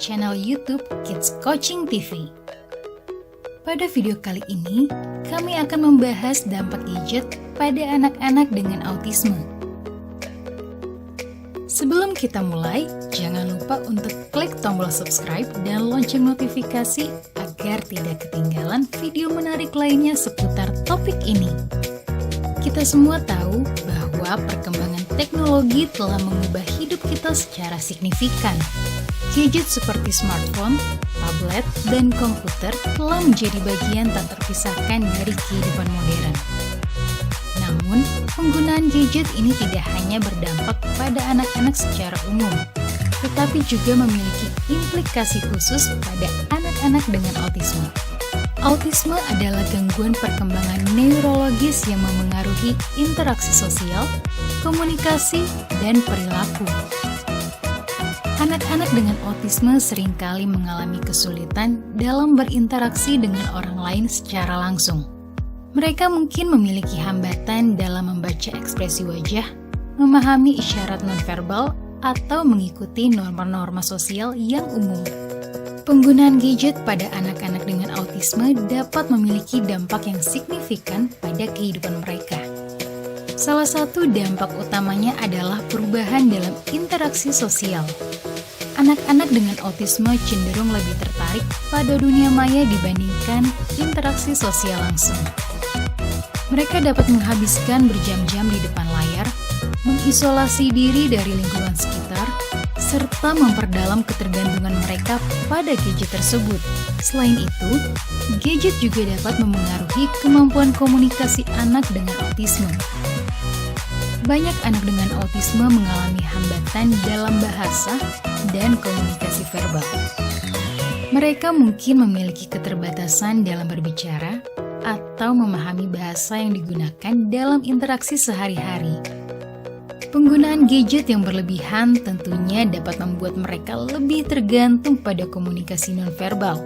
channel YouTube Kids Coaching TV. Pada video kali ini, kami akan membahas dampak gadget pada anak-anak dengan autisme. Sebelum kita mulai, jangan lupa untuk klik tombol subscribe dan lonceng notifikasi agar tidak ketinggalan video menarik lainnya seputar topik ini. Kita semua tahu bahwa perkembangan teknologi telah mengubah hidup kita secara signifikan. Gadget seperti smartphone, tablet, dan komputer telah menjadi bagian tak terpisahkan dari kehidupan modern. Namun, penggunaan gadget ini tidak hanya berdampak pada anak-anak secara umum, tetapi juga memiliki implikasi khusus pada anak-anak dengan autisme. Autisme adalah gangguan perkembangan neurologis yang memengaruhi interaksi sosial, komunikasi, dan perilaku. Anak-anak dengan autisme seringkali mengalami kesulitan dalam berinteraksi dengan orang lain secara langsung. Mereka mungkin memiliki hambatan dalam membaca ekspresi wajah, memahami isyarat nonverbal, atau mengikuti norma-norma sosial yang umum. Penggunaan gadget pada anak-anak dengan autisme dapat memiliki dampak yang signifikan pada kehidupan mereka. Salah satu dampak utamanya adalah perubahan dalam interaksi sosial. Anak-anak dengan autisme cenderung lebih tertarik pada dunia maya dibandingkan interaksi sosial langsung. Mereka dapat menghabiskan berjam-jam di depan layar, mengisolasi diri dari lingkungan sekitar, serta memperdalam ketergantungan mereka pada gadget tersebut. Selain itu, gadget juga dapat memengaruhi kemampuan komunikasi anak dengan autisme. Banyak anak dengan autisme mengalami hambatan dalam bahasa dan komunikasi verbal. Mereka mungkin memiliki keterbatasan dalam berbicara atau memahami bahasa yang digunakan dalam interaksi sehari-hari. Penggunaan gadget yang berlebihan tentunya dapat membuat mereka lebih tergantung pada komunikasi nonverbal,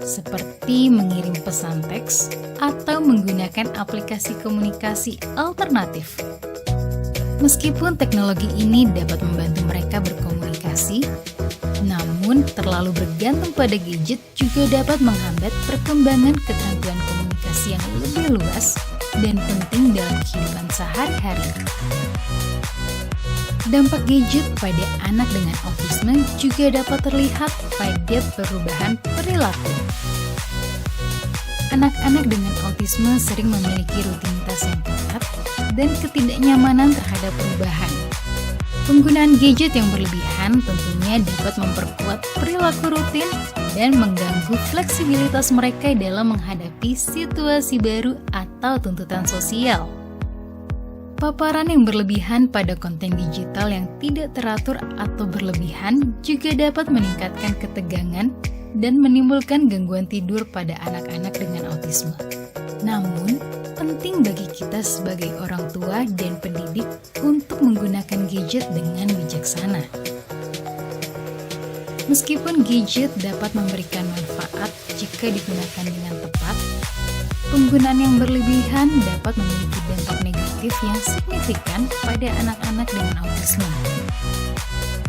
seperti mengirim pesan teks atau menggunakan aplikasi komunikasi alternatif. Meskipun teknologi ini dapat membantu mereka berkomunikasi, namun terlalu bergantung pada gadget juga dapat menghambat perkembangan keterampilan komunikasi yang lebih luas dan penting dalam kehidupan sehari-hari. Dampak gadget pada anak dengan autisme juga dapat terlihat pada perubahan perilaku. Anak-anak dengan autisme sering memiliki rutinitas yang ketat dan ketidaknyamanan terhadap perubahan. Penggunaan gadget yang berlebihan tentunya dapat memperkuat perilaku rutin dan mengganggu fleksibilitas mereka dalam menghadapi situasi baru atau tuntutan sosial. Paparan yang berlebihan pada konten digital yang tidak teratur atau berlebihan juga dapat meningkatkan ketegangan dan menimbulkan gangguan tidur pada anak-anak dengan autisme. Namun, penting bagi kita sebagai orang tua dan pendidik untuk menggunakan gadget dengan bijaksana. Meskipun gadget dapat memberikan manfaat jika digunakan dengan tepat, penggunaan yang berlebihan dapat memiliki dampak negatif yang signifikan pada anak-anak dengan autisme.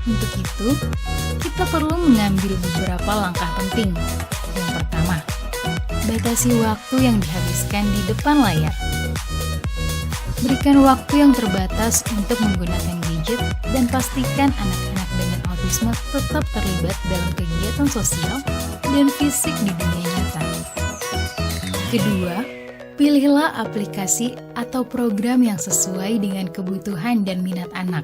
Untuk itu, kita perlu mengambil beberapa langkah penting. Yang pertama, batasi waktu yang dihabiskan di depan layar. Berikan waktu yang terbatas untuk menggunakan gadget dan pastikan anak-anak dengan autisme tetap terlibat dalam kegiatan sosial dan fisik di dunia nyata. Kedua, pilihlah aplikasi atau program yang sesuai dengan kebutuhan dan minat anak.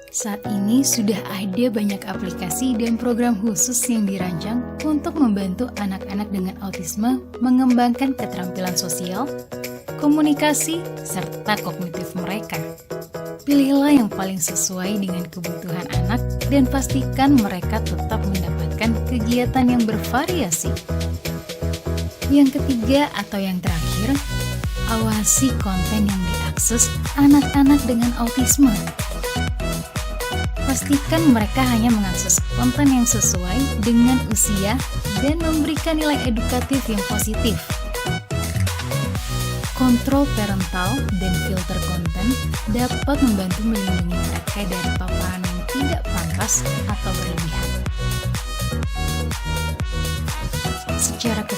Saat ini sudah ada banyak aplikasi dan program khusus yang dirancang untuk membantu anak-anak dengan autisme mengembangkan keterampilan sosial, komunikasi, serta kognitif mereka. Pilihlah yang paling sesuai dengan kebutuhan anak dan pastikan mereka tetap mendapatkan kegiatan yang bervariasi. Yang ketiga atau yang terakhir, awasi konten yang diakses anak-anak dengan autisme. Pastikan mereka hanya mengakses konten yang sesuai dengan usia dan memberikan nilai edukatif yang positif. Kontrol parental dan filter konten dapat membantu melindungi mereka dari paparan yang tidak pantas atau berlebihan.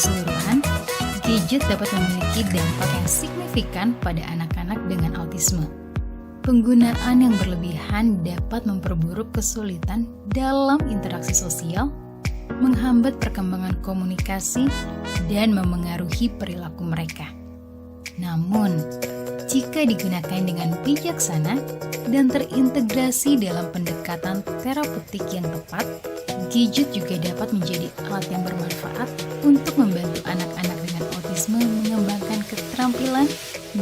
keseluruhan, gadget dapat memiliki dampak yang signifikan pada anak-anak dengan autisme. Penggunaan yang berlebihan dapat memperburuk kesulitan dalam interaksi sosial, menghambat perkembangan komunikasi, dan memengaruhi perilaku mereka. Namun, jika digunakan dengan bijaksana dan terintegrasi dalam pendekatan terapeutik yang tepat, gadget juga dapat menjadi alat yang bermanfaat untuk membantu anak-anak dengan autisme mengembangkan keterampilan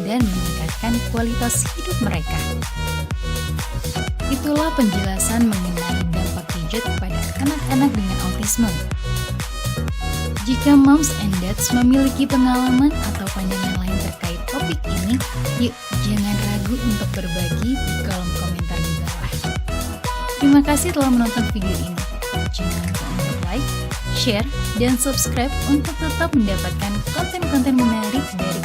dan meningkatkan kualitas hidup mereka. Itulah penjelasan mengenai dampak gadget pada anak-anak dengan autisme. Jika moms and dads memiliki pengalaman atau pandangan lain terkait topik ini, yuk jangan ragu untuk berbagi di kolom komentar di bawah. Terima kasih telah menonton video ini. Jangan lupa untuk like, share, dan subscribe untuk tetap mendapatkan konten-konten menarik dari